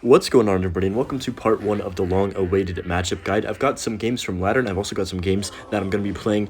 What's going on, everybody, and welcome to part 1 of the long-awaited matchup guide. I've got some games from ladder, and I've also got some games that I'm going to be playing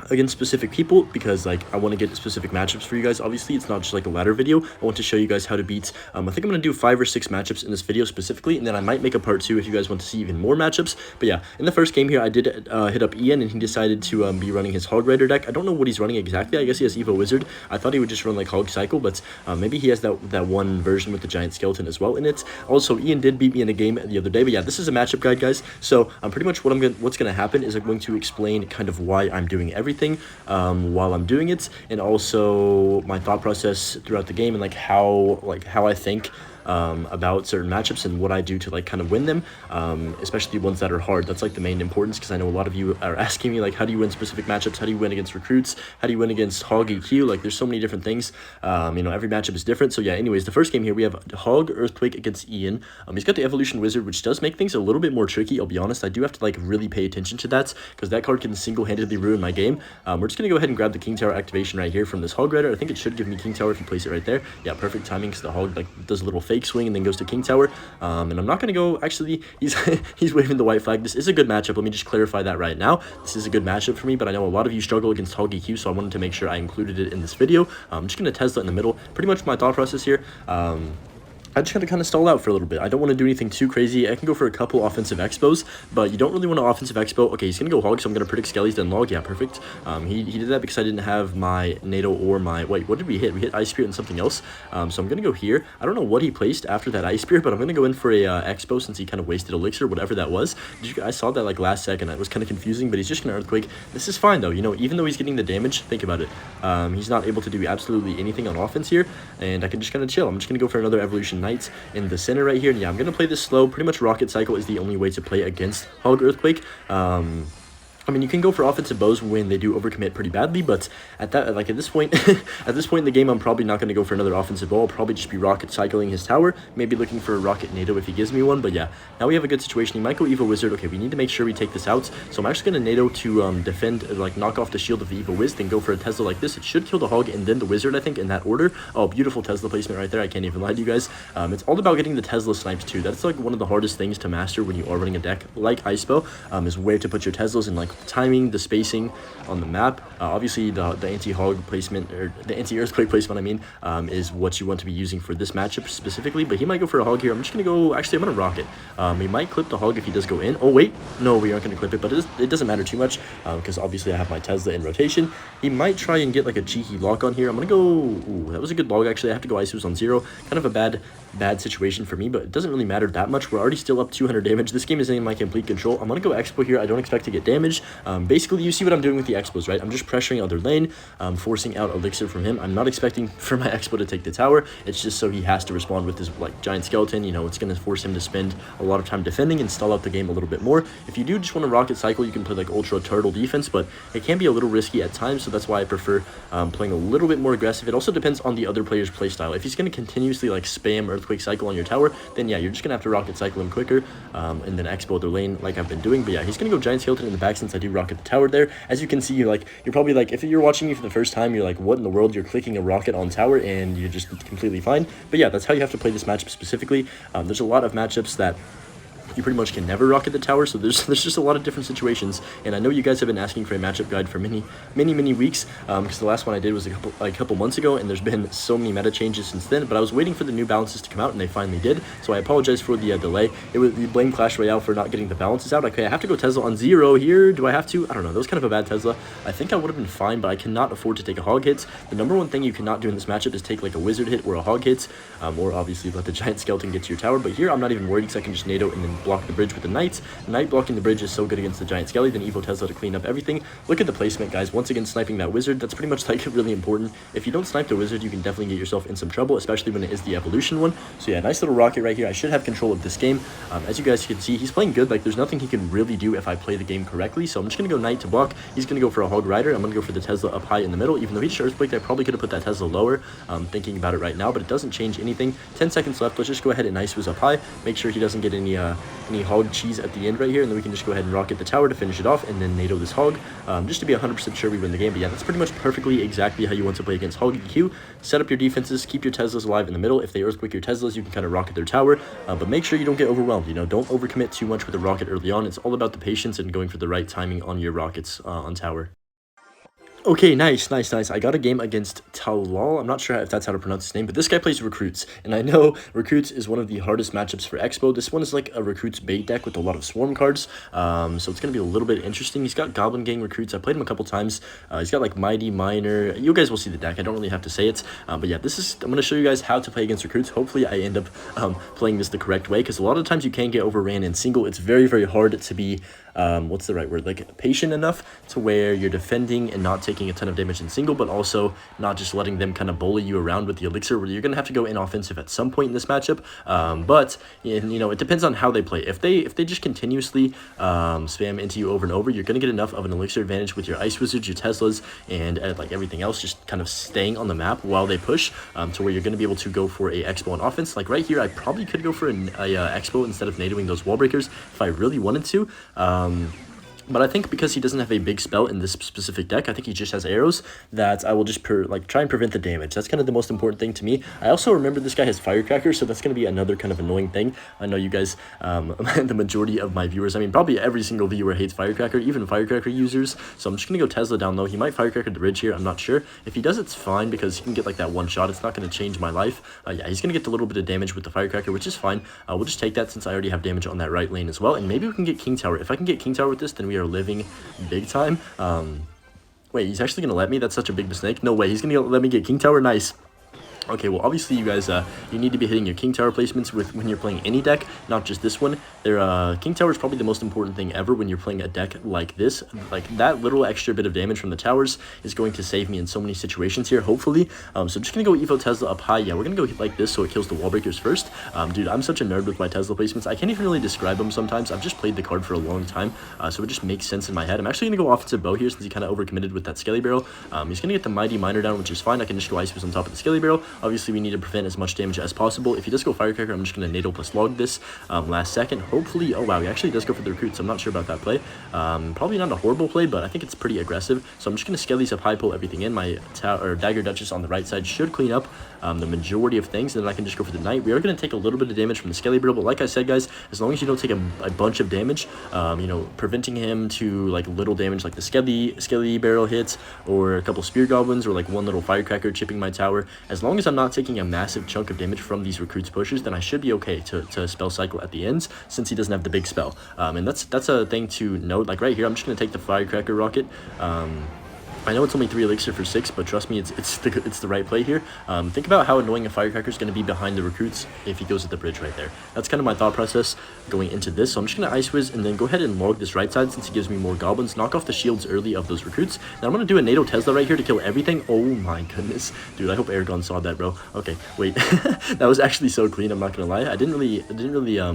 against specific people because I want to get specific matchups for you guys. Obviously, it's not just like a ladder video. I want to show you guys how to beat I think I'm going to do 5 or 6 matchups in this video specifically, and then I might make a part 2 if you guys want to see even more matchups. But yeah, in the first game here, I did hit up Ian, and he decided to be running his Hog Rider deck. I don't know what he's running exactly. I guess he has Evo Wizard. I thought he would just run like Hog Cycle, but maybe he has that one version with the giant skeleton as well in it. Also, Ian did beat me in a game the other day, but yeah, this is a matchup guide, guys. So pretty much what's gonna happen is I'm going to explain kind of why I'm doing everything while I'm doing it, and also my thought process throughout the game, and how I think about certain matchups and what I do to kind of win them, especially ones that are hard. That's like the main importance, because I know a lot of you are asking me how do you win specific matchups, how do you win against recruits, how do you win against Hog EQ. There's so many different things. Every matchup is different. So yeah, anyways, the first game here we have Hog Earthquake against Ian. He's got the Evolution Wizard, which does make things a little bit more tricky. I'll be honest, I do have to really pay attention to that, because that card can single-handedly ruin my game. We're just gonna go ahead and grab the King Tower activation right here from this Hog Rider. I think it should give me King Tower if you place it right there. Yeah, perfect timing, because the Hog does a little fake swing and then goes to King Tower. And I'm not gonna go, actually, he's waving the white flag. This is a good matchup. Let me just clarify that right now. This is a good matchup for me, but I know a lot of you struggle against Hog EQ, so I wanted to make sure I included it in this video. I'm just gonna Tesla in the middle. Pretty much my thought process here. I just got to kind of stall out for a little bit. I don't want to do anything too crazy. I can go for a couple offensive expos, but you don't really want to offensive expo. Okay, he's going to go Hog, so I'm going to predict Skelly's then Log. Yeah, perfect. He did that because I didn't have my NATO or my... Wait, what did we hit? We hit Ice Spear and something else. So I'm going to go here. I don't know what he placed after that Ice Spear, but I'm going to go in for a expo since he kind of wasted Elixir, whatever that was. I saw that last second. It was kind of confusing, but he's just going to Earthquake. This is fine, though. Even though he's getting the damage, think about it. He's not able to do absolutely anything on offense here, and I can just kind of chill. I'm just going to go for another Evolution Knight in the center right here. And yeah, I'm gonna play this slow. Pretty much Rocket Cycle is the only way to play against Hog Earthquake. I mean, you can go for offensive bows when they do overcommit pretty badly, but at this point, at this point in the game, I'm probably not going to go for another offensive bow. I'll probably just be rocket cycling his tower, maybe looking for a rocket NATO if he gives me one. But yeah, now we have a good situation. He might go Evo Wizard. Okay, we need to make sure we take this out. So I'm actually going to NATO to defend, knock off the shield of the Evo Wiz, then go for a Tesla like this. It should kill the Hog and then the Wizard, I think, in that order. Oh, beautiful Tesla placement right there. I can't even lie to you guys. It's all about getting the Tesla snipes too. That's one of the hardest things to master when you are running a deck like IceBow, is where to put your Teslas and timing, the spacing on the map. Obviously the anti-hog placement, or the anti-earthquake placement, I mean, is what you want to be using for this matchup specifically. But he might go for a hog here. I'm just gonna go, actually I'm gonna rocket. He might clip the hog if he does go in. Oh wait, no, we aren't gonna clip it, but it doesn't matter too much, because obviously I have my Tesla in rotation. He might try and get a cheeky lock on here. I'm gonna go, ooh, that was a good log actually. I have to go ISOs on 0. Kind of a bad situation for me, but it doesn't really matter that much. We're already still up 200 damage. This game is in my complete control. I'm gonna go expo here. I don't expect to get damage. Basically, you see what I'm doing with the expos, right? I'm just pressuring other lane, forcing out Elixir from him. I'm not expecting for my expo to take the tower. It's just so he has to respond with this giant skeleton. It's gonna force him to spend a lot of time defending and stall out the game a little bit more. If you do just want to rocket cycle, you can play ultra turtle defense, but it can be a little risky at times, so that's why I prefer playing a little bit more aggressive. It also depends on the other player's playstyle. If he's gonna continuously spam Earthquake Cycle on your tower, then yeah, you're just gonna have to rocket cycle him quicker, and then expo their lane like I've been doing. But yeah, he's gonna go giant skeleton in the back since I do rocket the tower there. As you can see, you're probably if you're watching me for the first time, you're what in the world, you're clicking a rocket on tower and you're just completely fine. But yeah, that's how you have to play this matchup specifically. There's a lot of matchups that you pretty much can never rocket the tower, so there's just a lot of different situations. And I know you guys have been asking for a matchup guide for many weeks, because the last one I did was a couple months ago, and there's been so many meta changes since then. But I was waiting for the new balances to come out, and they finally did, so I apologize for the delay. It was the blame Clash Royale for not getting the balances out. Okay, I have to go Tesla on 0 here. Do I have to? I don't know. That was kind of a bad Tesla. I think I would have been fine, but I cannot afford to take a hog hit. The number one thing you cannot do in this matchup is take a wizard hit or a hog hit, or obviously let the giant skeleton get to your tower. But here I'm not even worried, because I can just NATO and then block the bridge with the knight. Knight blocking the bridge is so good against the giant skelly. Then Evo Tesla to clean up everything. Look at the placement, guys. Once again, sniping that wizard. That's pretty much really important. If you don't snipe the wizard, you can definitely get yourself in some trouble, especially when it is the evolution one. So yeah, nice little rocket right here. I should have control of this game. As you guys can see, he's playing good. There's nothing he can really do if I play the game correctly. So I'm just gonna go knight to block. He's gonna go for a hog rider. I'm gonna go for the Tesla up high in the middle. Even though he just earthquaked, I probably could have put that Tesla lower. Thinking about it right now, but it doesn't change anything. 10 seconds left. Let's just go ahead and ice was up high. Make sure he doesn't get any any hog cheese at the end right here, and then we can just go ahead and rocket the tower to finish it off, and then NATO this hog, just to be 100% sure we win the game. But yeah, that's pretty much perfectly exactly how you want to play against hog EQ. Set up your defenses, keep your Teslas alive in the middle. If they earthquake your Teslas, you can kind of rocket their tower, but make sure you don't get overwhelmed. You know, don't overcommit too much with a rocket early on. It's all about the patience and going for the right timing on your rockets on tower. Okay, nice. I got a game against Talal. I'm not sure if that's how to pronounce his name, but this guy plays Recruits, and I know Recruits is one of the hardest matchups for IceBow. This one is like a Recruits bait deck with a lot of Swarm cards, so it's going to be a little bit interesting. He's got Goblin Gang Recruits. I played him a couple times. He's got like Mighty Miner. You guys will see the deck. I don't really have to say it, but yeah, I'm going to show you guys how to play against Recruits. Hopefully, I end up playing this the correct way, because a lot of times you can get overran in single. It's very, very hard to be what's the right word, like patient enough to where you're defending and not taking a ton of damage in single, but also not just letting them kind of bully you around with the elixir, where you're gonna have to go in offensive at some point in this matchup. But you know, it depends on how they play. If they just continuously spam into you over and over, you're gonna get enough of an elixir advantage with your ice wizards, your Teslas, and like everything else, just kind of staying on the map while they push, to where you're gonna be able to go for a Expo on offense. Like right here, I probably could go for a Expo instead of nadoing those wall breakers if I really wanted to. But I think because he doesn't have a big spell in this specific deck, I think he just has arrows, that I will just try and prevent the damage. That's kind of the most important thing to me. I also remember this guy has Firecracker, so that's going to be another kind of annoying thing. I know you guys, the majority of my viewers, I mean, probably every single viewer hates Firecracker, even Firecracker users. So I'm just going to go Tesla down low. He might Firecracker the ridge here. I'm not sure. If he does, it's fine, because he can get like that one shot. It's not going to change my life. Yeah, he's going to get a little bit of damage with the Firecracker, which is fine. We'll just take that since I already have damage on that right lane as well. And maybe we can get King Tower. If I can get King Tower with this, then we are living big time. Wait, he's actually gonna let me? That's such a big mistake. No way, he's gonna let me get King Tower. Nice. Okay, well, obviously, you guys, you need to be hitting your King Tower placements when you're playing any deck, not just this one. King Tower is probably the most important thing ever when you're playing a deck like this. Like, that little extra bit of damage from the towers is going to save me in so many situations here, hopefully. So I'm just going to go Evo Tesla up high. Yeah, we're going to go like this so it kills the wall breakers first. Dude, I'm such a nerd with my Tesla placements. I can't even really describe them sometimes. I've just played the card for a long time, so it just makes sense in my head. I'm actually going to go offensive bow here since he kind of overcommitted with that Skelly Barrel. He's going to get the Mighty Miner down, which is fine. I can just go Ice Fist on top of the Skelly Barrel. Obviously, we need to prevent as much damage as possible. If he does go Firecracker, I'm just going to NATO plus log this last second. Hopefully, oh wow, he actually does go for the Recruit, so I'm not sure about that play. Probably not a horrible play, but I think it's pretty aggressive. So I'm just going to Skellies up high, pull everything in. My Dagger Duchess on the right side should clean up the majority of things, and then I can just go for the Knight. We are going to take a little bit of damage from the Skelly Barrel, but like I said, guys, as long as you don't take a bunch of damage, you know, preventing him to like little damage like the Skelly Barrel hits, or a couple Spear Goblins, or like one little Firecracker chipping my tower, as long as I'm not taking a massive chunk of damage from these Recruits pushes, then I should be okay to spell cycle at the ends, since he doesn't have the big spell. And that's a thing to note. Like right here, I'm just going to take the Firecracker rocket. I know it's only 3 elixir for 6, but trust me, it's the right play here. Think about how annoying a Firecracker is going to be behind the Recruits if he goes at the bridge right there. That's kind of my thought process going into this. So I'm just going to Ice Wiz and then go ahead and log this right side since he gives me more goblins. Knock off the shields early of those Recruits. Now I'm going to do a NATO Tesla right here to kill everything. Oh my goodness. Dude, I hope Aragon saw that, bro. Okay, wait. That was actually so clean, I'm not going to lie. I didn't really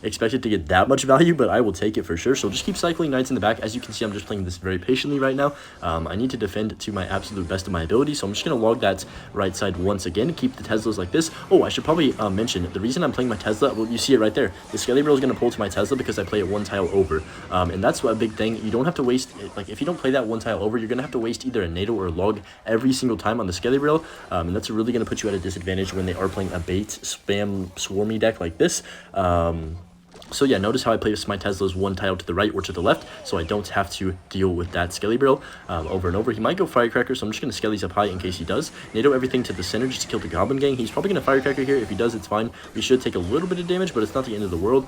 expect it to get that much value, but I will take it for sure. So just keep cycling Knights in the back. As you can see, I'm just playing this very patiently right now. I need to defend to my absolute best of my ability, so I'm just going to log that right side once again. Keep the Teslas like this. Oh, I should probably mention, the reason I'm playing my Tesla, well, you see it right there. The Skelly Barrel is going to pull to my Tesla because I play it one tile over. And that's a big thing. You don't have to waste, like, if you don't play that one tile over, you're going to have to waste either a NATO or a log every single time on the Skelly Barrel. And that's really going to put you at a disadvantage when they are playing a bait, spam, swarmy deck like this. So yeah, notice how I place my Teslas one tile to the right or to the left, so I don't have to deal with that Skelly Barrel over and over. He might go Firecracker, so I'm just going to Skellies up high in case he does. NATO everything to the center just to kill the Goblin Gang. He's probably going to Firecracker here. If he does, it's fine. We should take a little bit of damage, but it's not the end of the world.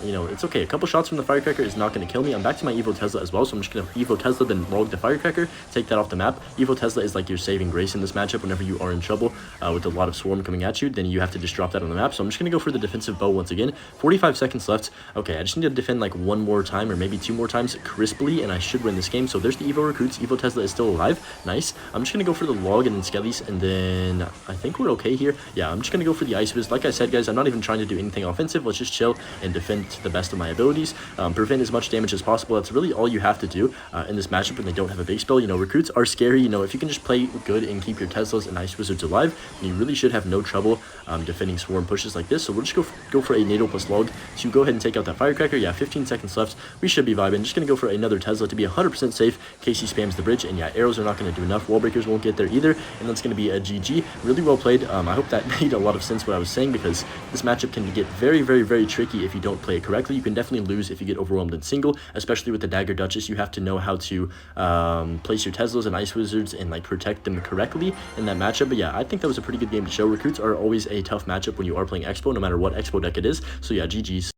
You know, it's okay. A couple shots from the Firecracker is not going to kill me. I'm back to my Evo Tesla as well, so I'm just going to Evo Tesla, then log the Firecracker, take that off the map. Evo Tesla is like your saving grace in this matchup. Whenever you are in trouble with a lot of swarm coming at you, then you have to just drop that on the map. So I'm just going to go for the defensive bow once again. 45 seconds left. Okay, I just need to defend like one more time or maybe 2 more times crisply, and I should win this game. So there's the Evo Recruits. Evo Tesla is still alive. Nice. I'm just going to go for the log and then Skellies, and then I think we're okay here. Yeah, I'm just going to go for the Ice Wiz. Like I said, guys, I'm not even trying to do anything offensive. Let's just chill and defend to the best of my abilities. Prevent as much damage as possible. That's really all you have to do in this matchup when they don't have a big spell. You know, Recruits are scary. You know, if you can just play good and keep your Teslas and Ice Wizards alive, then you really should have no trouble defending swarm pushes like this. So we'll just go for a NATO plus log to go go ahead and take out that Firecracker. Yeah, 15 seconds left. We should be vibing. Just going to go for another Tesla to be 100% safe in case he spams the bridge. And yeah, arrows are not going to do enough. Wall breakers won't get there either. And that's going to be a GG. Really well played. I hope that made a lot of sense what I was saying, because this matchup can get very, very, very tricky if you don't play it correctly. You can definitely lose if you get overwhelmed in single, especially with the Dagger Duchess. You have to know how to place your Teslas and Ice Wizards and like protect them correctly in that matchup. But yeah, I think that was a pretty good game to show. Recruits are always a tough matchup when you are playing Expo, no matter what Expo deck it is. So yeah, GG's.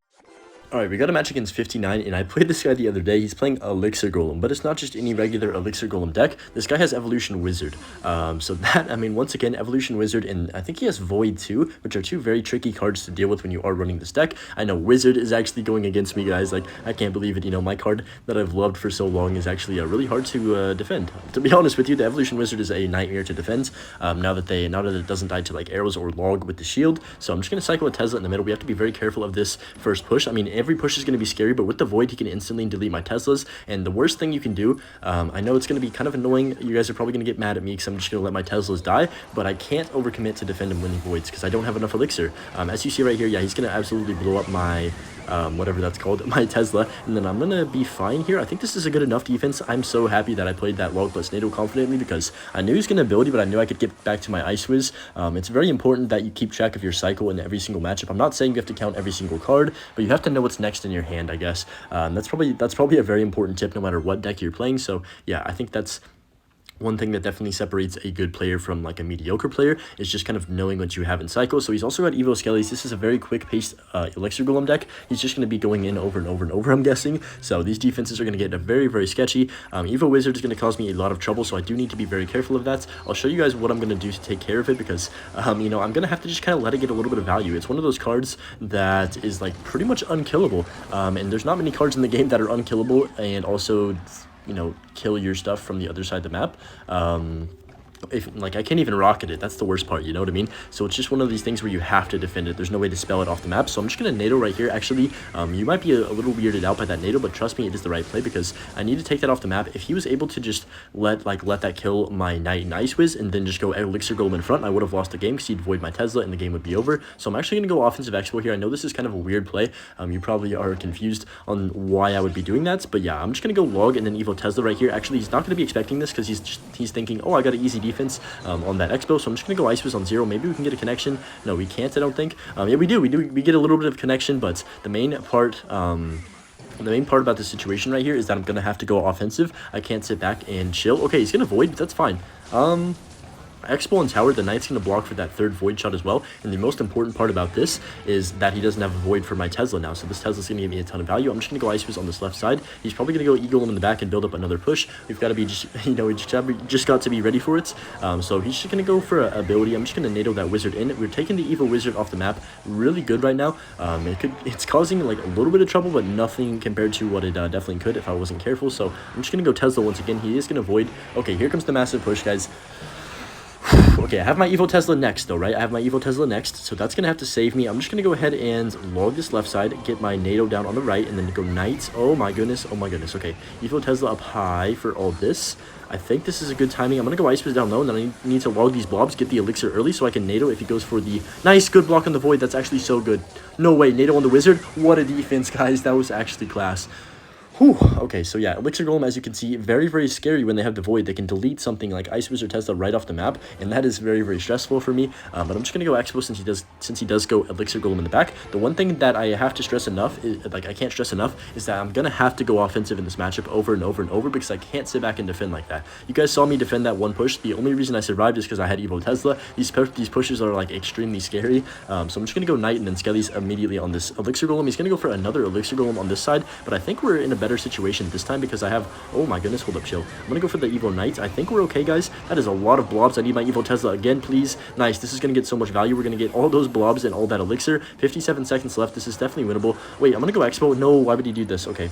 Alright, we got a match against 59, and I played this guy the other day. He's playing Elixir Golem, but it's not just any regular Elixir Golem deck. This guy has Evolution Wizard. So that, I mean, once again, Evolution Wizard, and I think he has Void too, which are two very tricky cards to deal with when you are running this deck. I know Wizard is actually going against me, guys. Like, I can't believe it. You know, my card that I've loved for so long is actually really hard to defend. To be honest with you, the Evolution Wizard is a nightmare to defend. Now that it doesn't die to like arrows or log with the shield. So I'm just gonna cycle a Tesla in the middle. We have to be very careful of this first push. I mean, every push is gonna be scary, but with the Void, he can instantly delete my Teslas. And the worst thing you can do, I know it's going to be kind of annoying. You guys are probably going to get mad at me because I'm just going to let my Teslas die, but I can't overcommit to defend him winning Voids because I don't have enough Elixir. As you see right here, yeah, he's going to absolutely blow up my whatever that's called, my Tesla, and then I'm gonna be fine here. I think this is a good enough defense. I'm so happy that I played that log plus NATO confidently, because I knew he was gonna ability, but I knew I could get back to my Ice Wiz. It's very important that you keep track of your cycle in every single matchup. I'm not saying you have to count every single card, but you have to know what's next in your hand, I guess. That's probably a very important tip no matter what deck you're playing. So yeah, I think that's one thing that definitely separates a good player from like a mediocre player, is just kind of knowing what you have in cycle. So he's also got Evo Skellies. This is a very quick paced Elixir Golem deck. He's just going to be going in over and over and over, I'm guessing. So these defenses are going to get very, very sketchy. Evo Wizard is going to cause me a lot of trouble, so I do need to be very careful of that. I'll show you guys what I'm going to do to take care of it, because you know, I'm going to have to just kind of let it get a little bit of value. It's one of those cards that is like pretty much unkillable, and there's not many cards in the game that are unkillable and also, you know, kill your stuff from the other side of the map. If like I can't even rocket it, that's the worst part, you know what I mean? So it's just one of these things where you have to defend it. There's no way to spell it off the map. So I'm just gonna NATO right here. Actually, you might be a little weirded out by that NATO, but trust me, it is the right play, because I need to take that off the map. If he was able to just let that kill my Knight and Ice Wiz and then just go Elixir Golem in front, I would have lost the game because he'd void my Tesla and the game would be over. So I'm actually gonna go offensive expo here. I know this is kind of a weird play. You probably are confused on why I would be doing that, but yeah, I'm just gonna go log and then Evo Tesla right here. Actually, he's not gonna be expecting this because he's thinking, oh, I got an easy defense on that expo, so I'm just gonna go Ice Wiz on 0. Maybe we can get a connection. No, we can't, I don't think. Yeah, we get a little bit of connection, but the main part about this situation right here is that I'm gonna have to go offensive. I can't sit back and chill. Okay, he's gonna void, but that's fine. Expo and Tower, the Knight's going to block for that third Void shot as well. And the most important part about this is that he doesn't have a Void for my Tesla now. So this Tesla's going to give me a ton of value. I'm just going to go Ice Wiz on this left side. He's probably going to go Eagle in the back and build up another push. We've got to be just, you know, we just got to be ready for it. So he's just going to go for an ability. I'm just going to NATO that Wizard in. We're taking the Evil Wizard off the map really good right now. It's causing like a little bit of trouble, but nothing compared to what it definitely could if I wasn't careful. So I'm just going to go Tesla once again. He is going to Void. Okay, here comes the massive push, guys. Okay, I have my Evo Tesla next, though, right? I have my Evo Tesla next, so that's going to have to save me. I'm just going to go ahead and log this left side, get my NATO down on the right, and then go Knights. Oh my goodness, okay. Evo Tesla up high for all this. I think this is a good timing. I'm going to go Ice Wiz down low, and then I need to log these blobs, get the Elixir early so I can NATO if he goes for the nice, good block on the Void. That's actually so good. No way, NATO on the Wizard. What a defense, guys. That was actually class. Whew. Okay, so yeah, Elixir Golem, as you can see, very, very scary when they have the Void. They can delete something like Ice Wiz or Tesla right off the map, and that is very, very stressful for me. But I'm just gonna go Expo since he does go Elixir Golem in the back. The one thing that I have to stress enough is, like, I can't stress enough, is that I'm gonna have to go offensive in this matchup over and over and over, because I can't sit back and defend like that. You guys saw me defend that one push. The only reason I survived is because I had Evo Tesla. These pushes are like extremely scary. So I'm just gonna go Knight and then Skelly's immediately on this Elixir Golem. He's gonna go for another Elixir Golem on this side, but I think we're in a better situation this time because I have, oh my goodness, hold up, chill. I'm gonna go for the Evo Knight. I think we're okay, guys. That is a lot of blobs. I need my Evo Tesla again, please. Nice. This is gonna get so much value. We're gonna get all those blobs and all that Elixir. 57 seconds left. This is definitely winnable. Wait, I'm gonna go Expo. No, why would he do this? Okay.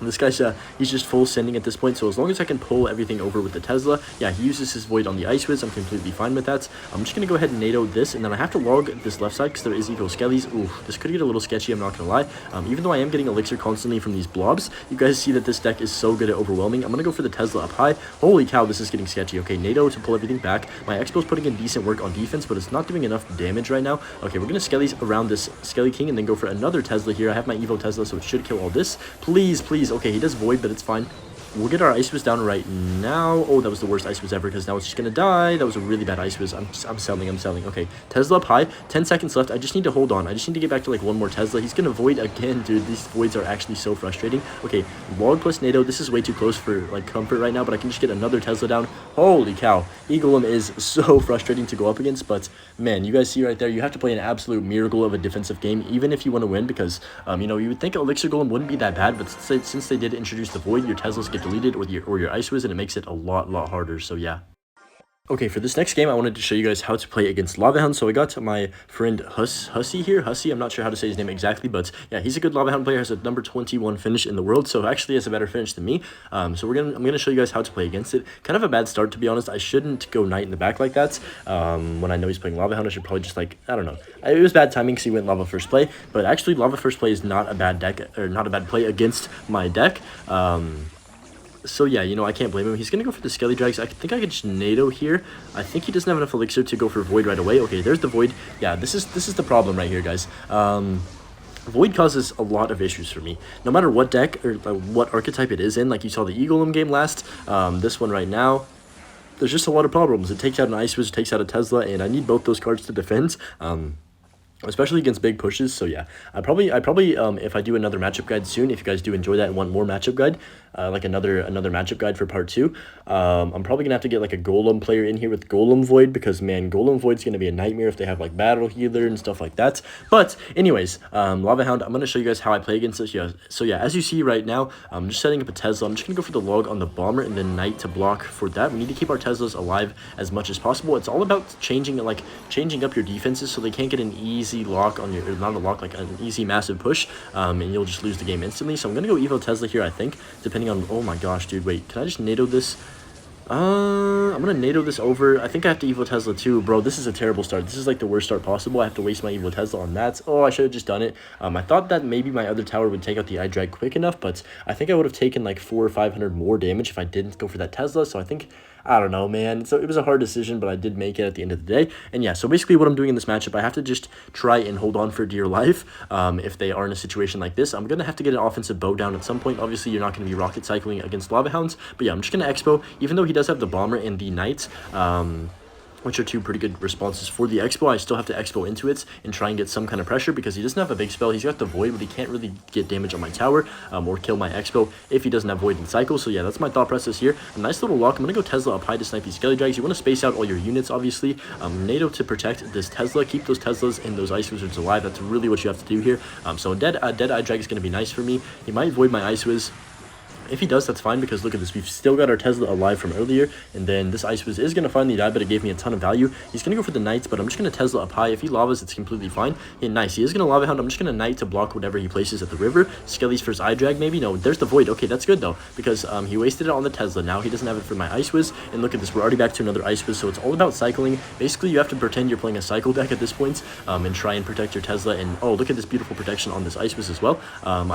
This guy's, he's just full sending at this point, so as long as I can pull everything over with the Tesla, yeah, he uses his Void on the Ice Wiz, I'm completely fine with that. I'm just going to go ahead and NATO this, and then I have to log this left side, because there is eco skellies. Ooh, this could get a little sketchy, I'm not going to lie. Even though I am getting Elixir constantly from these blobs, you guys see that this deck is so good at overwhelming. I'm going to go for the Tesla up high. Holy cow, this is getting sketchy. Okay, NATO to pull everything back. My Expo's putting in decent work on defense, but it's not doing enough damage right now. Okay, we're going to Skellies around this Skelly King, and then go for another Tesla here. I have my Evo Tesla, so it should kill all this. Please, please. Okay, he does Void, but it's fine. We'll get our Ice Wiz down right now. Oh, that was the worst Ice Wiz ever, because now it's just going to die. That was a really bad Ice Wiz. I'm selling. Okay, Tesla up high. 10 seconds left. I just need to hold on. I just need to get back to, like, one more Tesla. He's going to Void again, dude. These Voids are actually so frustrating. Okay, log plus NATO. This is way too close for, like, comfort right now, but I can just get another Tesla down. Holy cow. Eagleum is so frustrating to go up against, but, man, you guys see right there, you have to play an absolute miracle of a defensive game, even if you want to win, because, you know, you would think Elixir Golem wouldn't be that bad, but since they did introduce the Void, your Teslas get deleted or your Ice Wiz, and it makes it a lot harder, so yeah. Okay, for this next game, I wanted to show you guys how to play against Lava Hound. So I got my friend Hussy here. Hussy, I'm not sure how to say his name exactly, but yeah, he's a good Lava Hound player. Has a number 21 finish in the world, so actually has a better finish than me. So I'm gonna show you guys how to play against it. Kind of a bad start, to be honest. I shouldn't go Knight in the back like that. When I know he's playing Lava Hound, I should probably just, like, I don't know. It was bad timing because he went Lava first play, but actually Lava first play is not a bad deck, or not a bad play against my deck. So yeah, you know, I can't blame him. He's going to go for the Skelly Drags. I think I could just NATO here. I think he doesn't have enough Elixir to go for Void right away. Okay, there's the Void. Yeah, this is the problem right here, guys. Void causes a lot of issues for me. No matter what deck or what archetype it is in, like you saw the Eagleum game last, this one right now, there's just a lot of problems. It takes out an Ice Wiz, takes out a Tesla, and I need both those cards to defend. Especially against big pushes. So yeah, I probably if I do another matchup guide soon, if you guys do enjoy that and want more matchup guide, like another matchup guide for part 2, I'm probably gonna have to get like a Golem player in here with Golem Void, because man, Golem Void's gonna be a nightmare if they have like Battle Healer and stuff like that. But anyways, Lava Hound, I'm gonna show you guys how I play against this. Yeah, so yeah, as you see right now, I'm just setting up a Tesla. I'm just gonna go for the log on the Bomber and then Knight to block for that. We need to keep our Teslas alive as much as possible. It's all about changing up your defenses so they can't get an easy lock on your, or not a lock, like an easy massive push, and you'll just lose the game instantly. So I'm gonna go Evo Tesla here, I think, depending on, oh my gosh, dude, wait, can I just NATO this? I'm gonna NATO this over. I think I have to Evo Tesla too, bro. This is a terrible start. This is like the worst start possible. I have to waste my Evo Tesla on that. Oh, I should have just done it. I thought that maybe my other tower would take out the eye drag quick enough, but I think I would have taken like 400 or 500 more damage if I didn't go for that Tesla. So I think, I don't know, man. So it was a hard decision, but I did make it at the end of the day. And yeah, so basically what I'm doing in this matchup, I have to just try and hold on for dear life. If they are in a situation like this, I'm going to have to get an offensive bow down at some point. Obviously, you're not going to be rocket cycling against Lava Hounds. But yeah, I'm just going to Expo, even though he does have the Bomber and the Knight, which are two pretty good responses for the Expo. I still have to Expo into it and try and get some kind of pressure, because he doesn't have a big spell. He's got the Void, but he can't really get damage on my tower, or kill my Expo if he doesn't have Void and Cycle. So yeah, that's my thought process here. A nice little lock. I'm going to go Tesla up high to snipe these Skelly Drags. You want to space out all your units, obviously. NATO to protect this Tesla. Keep those Teslas and those Ice Wizards alive. That's really what you have to do here. So dead Eye Drag is going to be nice for me. He might Void my Ice Wiz. If he does, that's fine, because look at this. We've still got our Tesla alive from earlier, and then this Ice Wiz is going to finally die, but it gave me a ton of value. He's going to go for the Knights, but I'm just going to Tesla up high. If he lavas, it's completely fine. Yeah, nice. He is going to Lava Hound. I'm just going to Knight to block whatever he places at the river. Skelly's for his eye drag, maybe? No, there's the Void. Okay, that's good, though, because he wasted it on the Tesla. Now he doesn't have it for my Ice Wiz, and look at this. We're already back to another Ice Wiz, so it's all about cycling. Basically, you have to pretend you're playing a cycle deck at this point, and try and protect your Tesla. And, oh, look at this beautiful protection on this Ice Wiz as well. I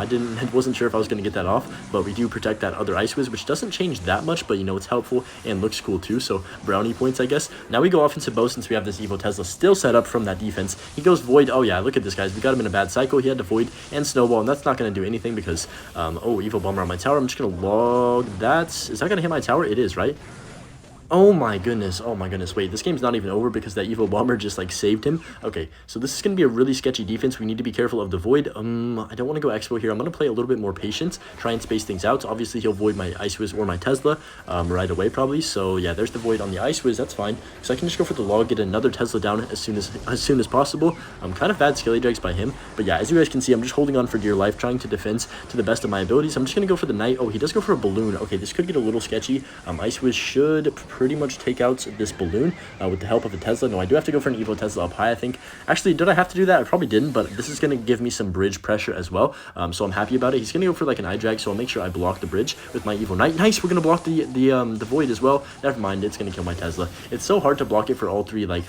wasn't sure if I was going to get that off, but we do protect that other Ice Wiz, which doesn't change that much, but you know, it's helpful and looks cool too. So brownie points, I guess. Now we go offensive bow, since we have this Evo Tesla still set up from that defense. He goes Void. Oh yeah, look at this, guys. We got him in a bad cycle. He had to Void and Snowball, and that's not going to do anything, because oh, Evo Bomber on my tower. I'm just going to log that. Is that going to hit my tower? It is, right? Oh my goodness, wait, this game's not even over because that Evo Bomber just, like, saved him. Okay, so this is going to be a really sketchy defense. We need to be careful of the Void. I don't want to go Expo here. I'm going to play a little bit more patient, try and space things out. Obviously, he'll Void my Ice Wiz or my Tesla right away, probably. So, yeah, there's the Void on the Ice Wiz. That's fine. So I can just go for the log, get another Tesla down as soon as possible. Kind of bad Skelly Drags by him. But, yeah, as you guys can see, I'm just holding on for dear life, trying to defend to the best of my abilities. I'm just going to go for the Knight. Oh, he does go for a Balloon. Okay, this could get a little sketchy. Ice Wiz should pretty much take out this balloon with the help of a Tesla. No, I do have to go for an Evo Tesla up high, I think. Actually, did I have to do that? I probably didn't, but this is going to give me some bridge pressure as well. So I'm happy about it. He's going to go for like an eye drag, so I'll make sure I block the bridge with my Evo Knight. Nice, we're going to block the void as well. Never mind, it's going to kill my Tesla. It's so hard to block it for all three, like,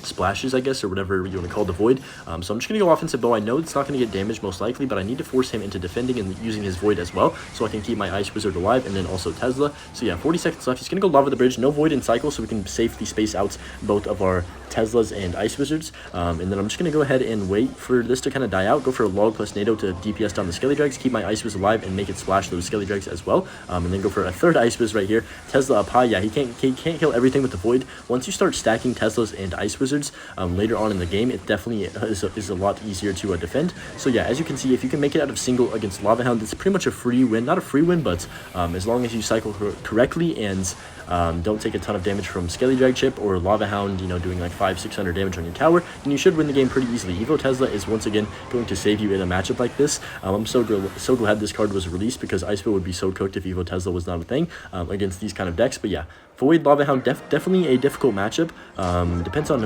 splashes, I guess, or whatever you want to call the void. So I'm just going to go offensive bow. I know it's not going to get damaged most likely, but I need to force him into defending and using his void as well, so I can keep my ice wizard alive, and then also Tesla. So yeah, 40 seconds left. He's going to go lava the bridge, no void in cycle, so we can safely space out both of our Teslas and ice wizards. And then I'm just going to go ahead and wait for this to kind of die out, go for a log plus NATO to DPS down the skelly drags, keep my ice wiz alive, and make it splash those skelly drags as well. And then go for a third ice wiz right here. Tesla up high. Yeah, he can't kill everything with the void. Once you start stacking Teslas and ice wizards later on in the game, it definitely is a lot easier to defend. So yeah, as you can see, if you can make it out of single against Lava Hound, it's pretty much a free win. Not a free win, but as long as you cycle correctly and don't take a ton of damage from Skelly Drag Chip or Lava Hound, you know, doing like 500-600 damage on your tower, then you should win the game pretty easily. Evo Tesla is once again going to save you in a matchup like this. I'm so glad this card was released, because IceBow would be so cooked if Evo Tesla was not a thing against these kind of decks. But yeah, Void Lava Hound definitely a difficult matchup. Depends on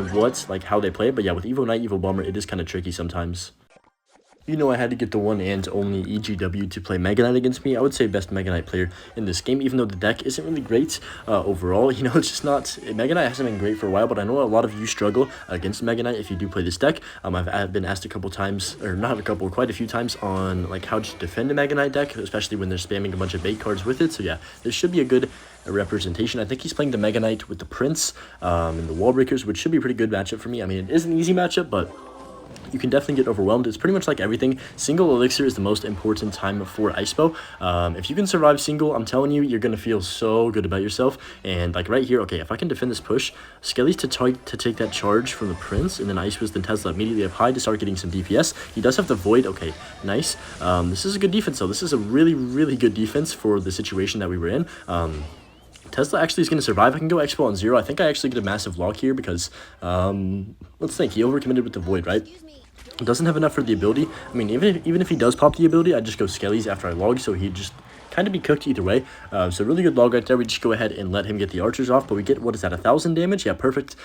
how they play it, but yeah, with Evo Knight, Evo Bomber, it is kind of tricky sometimes. You know, I had to get the one and only EGW to play Mega Knight against me. I would say best Mega Knight player in this game, even though the deck isn't really great overall. You know, it's just not... Mega Knight hasn't been great for a while, but I know a lot of you struggle against Mega Knight if you do play this deck. I've been asked a couple times, or not a couple, quite a few times on like how to defend a Mega Knight deck, especially when they're spamming a bunch of bait cards with it. So yeah, this should be a good representation. I think he's playing the Mega Knight with the Prince and the Wall Breakers, which should be a pretty good matchup for me. I mean, it is an easy matchup, but you can definitely get overwhelmed. It's pretty much like everything. Single elixir is the most important time for IceBow. If you can survive single, I'm telling you, you're going to feel so good about yourself. And like right here, okay, if I can defend this push, Skelly's to take that charge from the Prince, and then Ice Wiz, then Tesla immediately up high to start getting some DPS. He does have the Void. Okay, nice. This is a good defense, though. This is a really, really good defense for the situation that we were in. Tesla actually is going to survive. I can go Expo on 0. I think I actually get a massive lock here because, let's think, he overcommitted with the Void, right? Doesn't have enough for the ability. I mean, even if he does pop the ability, I just go Skellies after I log, so he just kind of be cooked either way. So really good log right there. We just go ahead and let him get the archers off, but we get, what is that, 1,000 damage? Yeah, perfect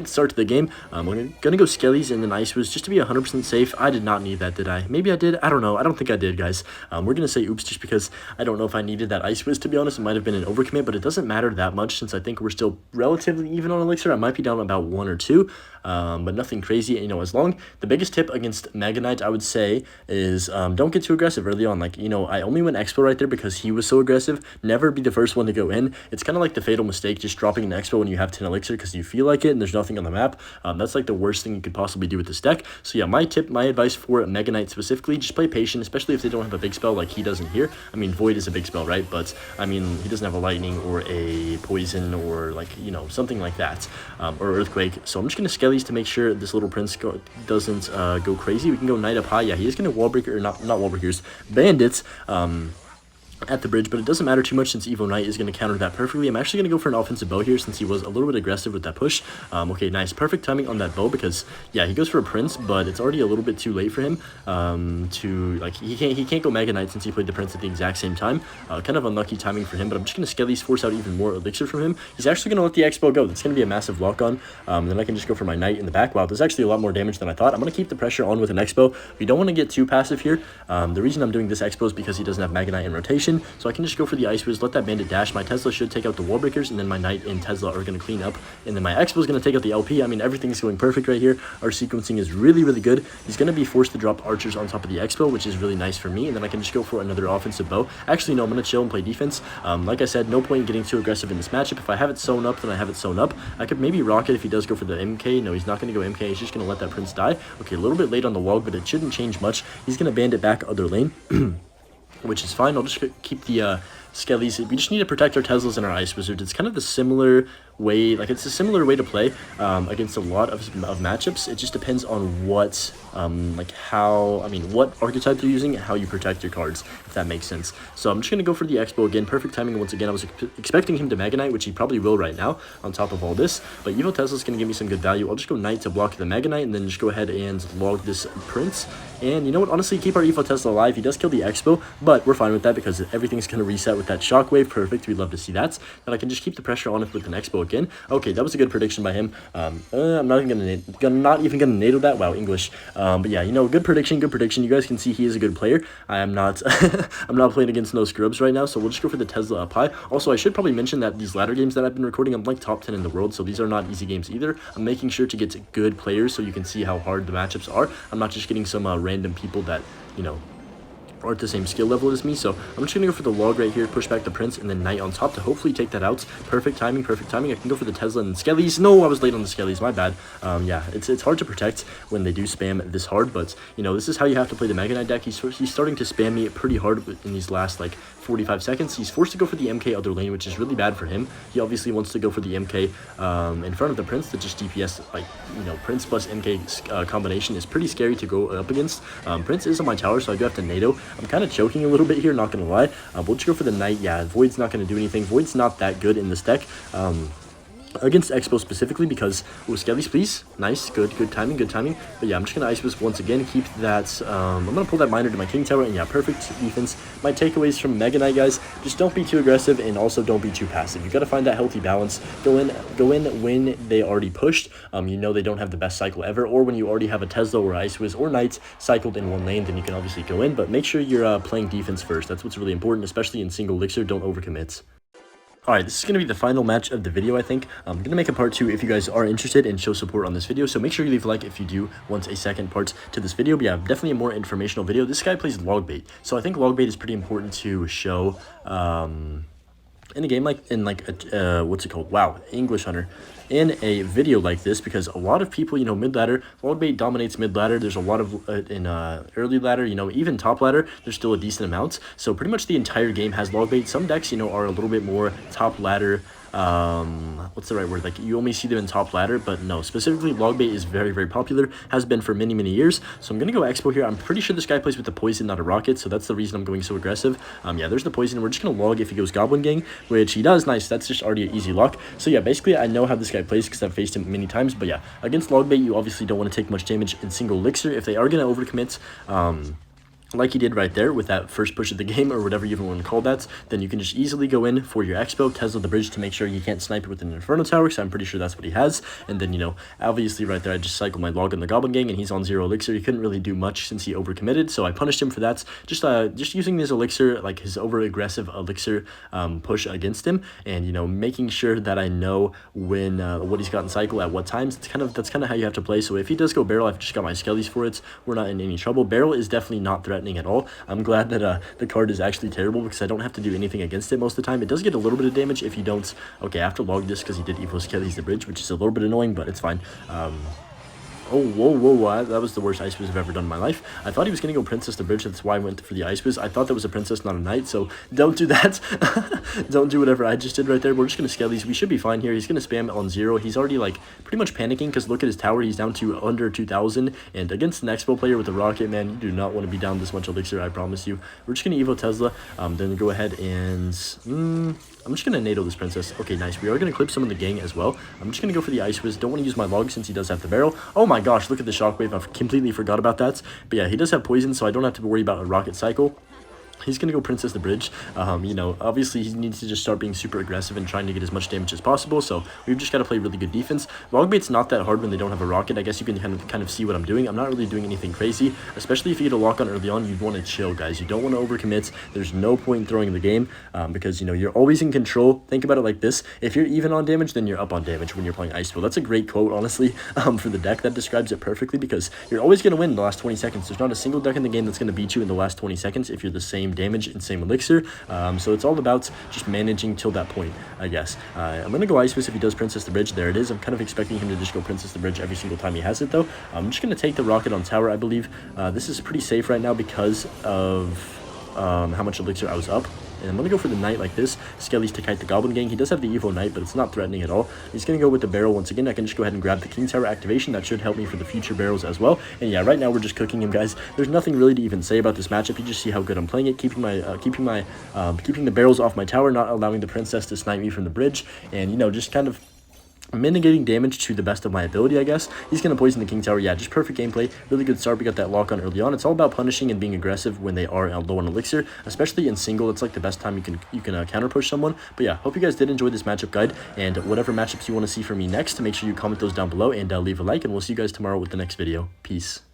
start to the game. We're gonna go Skellies and then Ice Wiz just to be 100% safe. I did not need that, did I? Maybe I did. I don't know. I don't think I did, guys. We're gonna say oops just because I don't know if I needed that Ice Wiz, to be honest. It might have been an overcommit, but it doesn't matter that much since I think we're still relatively even on elixir. I might be down about 1 or 2. But nothing crazy. You know, the biggest tip against Mega Knight, I would say, is don't get too aggressive early on. Like, you know, I only went Expo right there because he was so aggressive. Never be the first one to go in. It's kind of like the fatal mistake, just dropping an Expo when you have 10 elixir because you feel like it and there's nothing on the map. That's like the worst thing you could possibly do with this deck. So yeah, my advice for Mega Knight specifically, just play patient, especially if they don't have a big spell like he doesn't here. I mean, Void is a big spell, right? But I mean, he doesn't have a lightning or a poison or like, you know, something like that, or earthquake. So I'm just gonna Skellies to make sure this little Prince doesn't go crazy. We can go Knight up high. Yeah, he is gonna wall breaker, or not wall breakers, bandits at the bridge, but it doesn't matter too much since Evo Knight is going to counter that perfectly. I'm actually going to go for an offensive bow here since he was a little bit aggressive with that push. Okay, nice. Perfect timing on that bow because, yeah, he goes for a Prince, but it's already a little bit too late for him he can't go Mega Knight since he played the Prince at the exact same time. Kind of unlucky timing for him, but I'm just going to Skellies force out even more elixir from him. He's actually going to let the Expo go. That's going to be a massive lock-on. Then I can just go for my Knight in the back. Wow, there's actually a lot more damage than I thought. I'm going to keep the pressure on with an Expo. We don't want to get too passive here. The reason I'm doing this Expo is because he doesn't have Mega Knight in rotation, so I can just go for the Ice Wiz, let that Bandit dash. My Tesla should take out the Wall Breakers, and then my Knight and Tesla are going to clean up, and then my Expo is going to take out the LP. I mean, everything's going perfect right here. Our sequencing is really, really good. He's going to be forced to drop archers on top of the Expo, which is really nice for me, and then I can just go for another offensive bow. Actually, no, I'm going to chill and play defense. Like I said, no point in getting too aggressive in this matchup. If I have it sewn up, then I have it sewn up. I could maybe rock it if he does go for the MK. No, he's not going to go MK. He's just going to let that Prince die. Okay, a little bit late on the log, but it shouldn't change much. He's going to Bandit back other lane, which is fine. I'll just keep the Skellies. We just need to protect our Teslas and our Ice Wizards. It's kind of the similar way, like it's a similar way to play against a lot of matchups. It just depends on what like how, I mean, what archetype you're using and how you protect your cards, if that makes sense. So I'm just going to go for the IceBow again. Perfect timing once again. I was expecting him to Mega Knight, which he probably will right now on top of all this, but Evo Tesla's going to give me some good value. I'll just go Knight to block the Mega Knight and then just go ahead and log this Prince. And you know what, honestly, keep our Evo Tesla alive. He does kill the IceBow, but we're fine with that because everything's going to reset with that Shockwave. Perfect, we'd love to see that. And I can just keep the pressure on it with an IceBow again. Okay, that was a good prediction by him. I'm not even gonna NATO that. Wow, English. But yeah, you know, good prediction, good prediction. You guys can see he is a good player. I am not I'm not playing against no scrubs right now, so we'll just go for the Tesla up high. Also, I should probably mention that these ladder games that I've been recording, I'm like top 10 in the world, so these are not easy games either. I'm making sure to get good players so you can see how hard the matchups are. I'm not just getting some random people that, you know, are at the same skill level as me. So I'm just gonna go for the log right here, push back the Prince, and then Knight on top to hopefully take that out. Perfect timing, perfect timing. I can go for the Tesla and Skellies. No, I was late on the Skellies, my bad. Yeah, it's hard to protect when they do spam this hard, but you know, this is how you have to play the Mega Knight deck. He's starting to spam me pretty hard in these last like 45 seconds. He's forced to go for the MK other lane, which is really bad for him. He obviously wants to go for the MK in front of the Prince to just DPS, like, you know, Prince plus MK combination is pretty scary to go up against. Prince is on my tower, so I do have to NATO. I'm kind of choking a little bit here, not gonna lie. We'll just go for the Knight. Yeah, Void's not gonna do anything. Void's not that good in this deck. Against IceBow specifically because, oh, Skellies, please. Nice, good timing, good timing. But yeah, I'm just going to IceBow once again, keep that, I'm going to pull that Miner to my King Tower, and yeah, perfect defense. My takeaways from Mega Knight, guys, just don't be too aggressive, and also don't be too passive. You got to find that healthy balance. Go in when they already pushed, you know they don't have the best cycle ever, or when you already have a Tesla or IceWiz or Knight cycled in one lane, then you can obviously go in, but make sure you're playing defense first. That's what's really important, especially in single elixir. Don't overcommit. Alright, this is going to be the final match of the video, I think. I'm going to make a part 2 if you guys are interested and show support on this video, so make sure you leave a like if you do want a second part to this video. But yeah, definitely a more informational video. This guy plays log bait, so I think log bait is pretty important to show in a game like, in like a, what's it called? Wow, English Hunter. In a video like this, because a lot of people, you know, mid ladder, log bait dominates mid ladder. There's a lot of in early ladder, you know, even top ladder, there's still a decent amount. So pretty much the entire game has log bait. Some decks, you know, are a little bit more top ladder. What's the right word? Like, you only see them in top ladder, but no, specifically log bait is very, very popular, has been for many, many years. So I'm gonna go IceBow here. I'm pretty sure this guy plays with the poison, not a rocket, so that's the reason I'm going so aggressive. Yeah, there's the poison. We're just gonna log if he goes Goblin Gang, which he does. Nice, that's just already an easy lock. So yeah, basically I know how this guy plays because I've faced him many times. But yeah, against log bait, you obviously don't want to take much damage in single elixir. If they are gonna overcommit, like he did right there with that first push of the game, or whatever you even want to call that, then you can just easily go in for your IceBow, Tesla the bridge to make sure you can't snipe it with an Inferno Tower, so I'm pretty sure that's what he has. And then, you know, obviously right there I just cycled my log on the Goblin Gang, and he's on 0 elixir. He couldn't really do much since he overcommitted, so I punished him for that. Just using his elixir, like his over aggressive elixir push against him, and, you know, making sure that I know when what he's got in cycle at what times. That's kind of how you have to play. So if he does go barrel, I've just got my Skellies for it. We're not in any trouble. Barrel is definitely not threatening at all. I'm glad that the card is actually terrible because I don't have to do anything against it most of the time. It does get a little bit of damage if you don't. Okay, I have to log this because he did Evo Skellies the bridge, which is a little bit annoying, but it's fine. Oh, whoa, that was the worst IceBow I've ever done in my life. I thought he was going to go Princess the Bridge, that's why I went for the IceBow. I thought that was a Princess, not a Knight, so don't do that. Don't do whatever I just did right there. We're just going to scale these. We should be fine here. He's going to spam on 0. He's already, like, pretty much panicking because look at his tower. He's down to under 2,000, and against an IceBow player with a rocket, man, you do not want to be down this much elixir, I promise you. We're just going to Evo Tesla, then go ahead and... I'm just going to NATO this Princess. Okay, nice. We are going to clip some of the gang as well. I'm just going to go for the IceWiz. Don't want to use my log since he does have the barrel. Oh my gosh, look at the Shockwave. I completely forgot about that. But yeah, he does have poison, so I don't have to worry about a rocket cycle. He's going to go Princess the Bridge. You know, obviously he needs to just start being super aggressive and trying to get as much damage as possible. So we've just got to play really good defense. Log bait's not that hard when they don't have a rocket. I guess you can kind of see what I'm doing. I'm not really doing anything crazy, especially if you get a lock on early on. You'd want to chill, guys. You don't want to overcommit. There's no point in throwing the game because, you know, you're always in control. Think about it like this. If you're even on damage, then you're up on damage when you're playing IceBow. That's a great quote, honestly, for the deck. That describes it perfectly because you're always going to win in the last 20 seconds. There's not a single deck in the game that's going to beat you in the last 20 seconds if you're the same damage and same elixir. So it's all about just managing till that point, I guess. I'm going to go IceBow if he does Princess the Bridge. There it is. I'm kind of expecting him to just go Princess the Bridge every single time he has it, though. I'm just going to take the rocket on tower, I believe. This is pretty safe right now because of how much elixir I was up. And I'm going to go for the Knight like this. Skelly's to kite the Goblin Gang. He does have the Evo Knight, but it's not threatening at all. He's going to go with the barrel once again. I can just go ahead and grab the King Tower activation. That should help me for the future barrels as well. And yeah, right now we're just cooking him, guys. There's nothing really to even say about this matchup. You just see how good I'm playing it, keeping the barrels off my tower, not allowing the princess to snipe me from the bridge, and you know, just kind of mitigating damage to the best of my ability, I guess. He's going to poison the King Tower. Yeah, just perfect gameplay. Really good start. We got that lock on early on. It's all about punishing and being aggressive when they are low on elixir, especially in single. It's like the best time you can counter push someone. But yeah, hope you guys did enjoy this matchup guide, and whatever matchups you want to see from me next, make sure you comment those down below and leave a like, and we'll see you guys tomorrow with the next video. Peace.